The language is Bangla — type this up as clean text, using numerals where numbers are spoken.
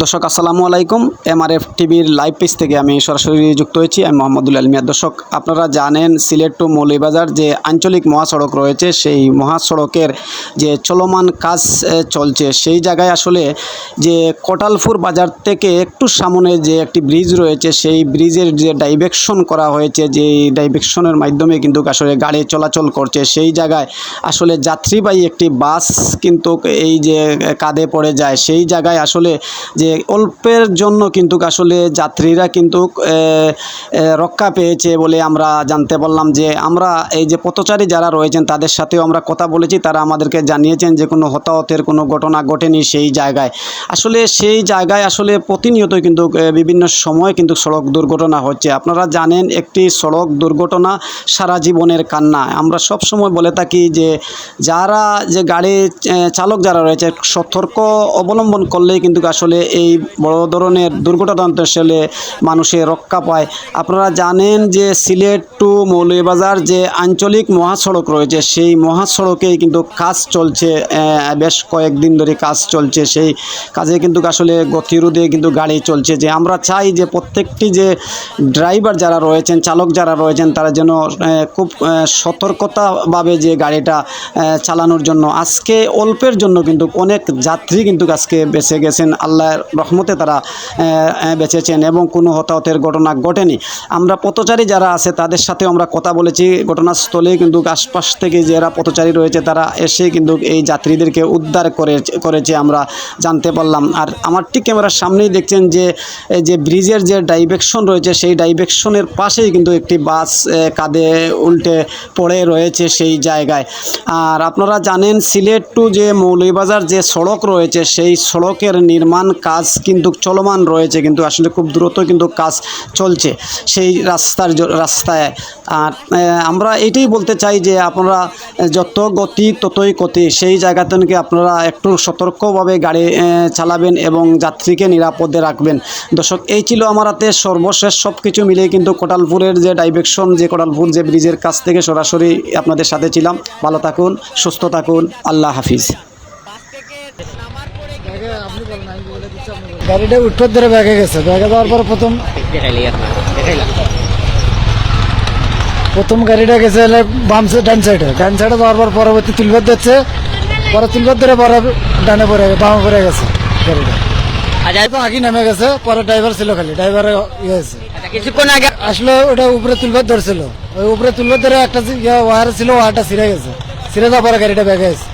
দর্শক আসসালামু আলাইকুম। এমআরএফ টিভির লাইভ পেজ থেকে আমি সরাসরি যুক্ত হয়েছি। আমি মোহাম্মদুল আলমিয়া। দর্শক আপনারা জানেন সিলেট টু মৌলভীবাজার যে আঞ্চলিক মহাসড়ক রয়েছে, সেই মহাসড়কের যে চলমান কাজ চলছে, সেই জায়গায় আসলে যে কোটালপুর বাজার থেকে একটু সামনে যে একটি ব্রিজ রয়েছে, সেই ব্রিজের যে ডাইভারশন করা হয়েছে, যে ডাইভারশনের মাধ্যমে কিন্তু আসলে গাড়ি চলাচল করছে, সেই জায়গায় আসলে যাত্রীবাহী একটি বাস কিন্তু এই যে কাঁধে পড়ে যায়। সেই জায়গায় আসলে যে অল্পের জন্য কিন্তু আসলে যাত্রীরা কিন্তু রক্ষা পেয়েছে বলে আমরা জানতে পারলাম। যে আমরা এই যে পথচারী যারা রয়েছেন তাদের সাথেও আমরা কথা বলেছি, তারা আমাদেরকে জানিয়েছেন যে কোনো হতাহতের কোনো ঘটনা ঘটেনি সেই জায়গায়। আসলে সেই জায়গায় আসলে প্রতিনিয়ত কিন্তু বিভিন্ন সময় কিন্তু সড়ক দুর্ঘটনা হচ্ছে। আপনারা জানেন একটি সড়ক দুর্ঘটনা সারা জীবনের কান্না। আমরা সব সময় বলে থাকি যে যারা যে গাড়ি চালক যারা রয়েছে সতর্ক অবলম্বন করলেই কিন্তু আসলে এই বড় ধরনের দুর্ঘটনা আসলে মানুষের রক্ষা পায়। আপনারা জানেন যে সিলেট টু মৌলভীবাজার যে আঞ্চলিক মহাসড়ক রয়েছে, সেই মহাসড়কেই কিন্তু কাজ চলছে, বেশ কয়েকদিন ধরে কাজ চলছে। সেই কাজে কিন্তু আসলে গতিরোধে কিন্তু গাড়ি চলছে। যে আমরা চাই যে প্রত্যেকটি যে ড্রাইভার যারা রয়েছেন, চালক যারা রয়েছেন, তারা যেন খুব সতর্কতাভাবে যে গাড়িটা চালানোর জন্য। আজকে অল্পের জন্য কিন্তু অনেক যাত্রী কিন্তু আজকে বেঁচে গেছেন, আল্লাহর রহমতে তারা বেঁচেছেন এবং কোনো হতাহতের ঘটনা ঘটেনি। আমরা পথচারী যারা আছে তাদের সাথেও আমরা কথা বলেছি। ঘটনাস্থলে কিন্তু আশপাশ থেকে যারা পথচারী রয়েছে তারা এসে কিন্তু এই যাত্রীদেরকে উদ্ধার করেছে আমরা জানতে পারলাম। আর আমার ঠিক ক্যামেরার সামনেই দেখছেন যে ব্রিজের যে ডাইভারশন রয়েছে, সেই ডাইভারশনের পাশেই কিন্তু একটি বাস কাঁধে উল্টে পড়ে রয়েছে সেই জায়গায়। আর আপনারা জানেন সিলেট টু যে মৌলভীবাজার যে সড়ক রয়েছে, সেই সড়কের নির্মাণ কাজ কিন্তু চলমান রয়েছে, কিন্তু আসলে খুব দ্রুত কিন্তু কাজ চলছে সেই রাস্তায়। আর আমরা এটাই বলতে চাই যে আপনারা যত গতি ততই ক্ষতি। সেই জায়গা থেকে আপনারা একটু সতর্কভাবে গাড়ি চালাবেন এবং যাত্রীকে নিরাপদে রাখবেন। দর্শক, এই ছিল আমার হাতে সর্বশেষ সব কিছু মিলে কিন্তু কোটালপুরের যে ডাইভারশন, যে কোটালপুর যে ব্রিজের কাছ থেকে সরাসরি আপনাদের সাথে ছিলাম। ভালো থাকুন, সুস্থ থাকুন, আল্লাহ হাফিজ। গাড়িটা উত্তর ধরে ব্যাগে গেছে। ব্যাগে যাওয়ার পর প্রথম গাড়িটা গেছে বাম ডান সাইডে যাওয়ার পর পরবর্তী তুলবার দিচ্ছে, পরে তুলবার ধরে পরে ডানে পড়ে বামে পড়ে গেছে গাড়িটা। আগে নেমে গেছে, পরে ড্রাইভার ছিল, খালি ড্রাইভারে ইয়ে হয়েছে। কিছুক্ষণ আগে আসলে ওটা উপরে তুলবার ধরছিল, ওই উপরে তুলবার ধরে একটা ওয়ার ছিল, ওয়ারটা ছিঁড়ে গেছে। ছিঁড়ে যাওয়ার পরে গাড়িটা ব্যাগে গেছে।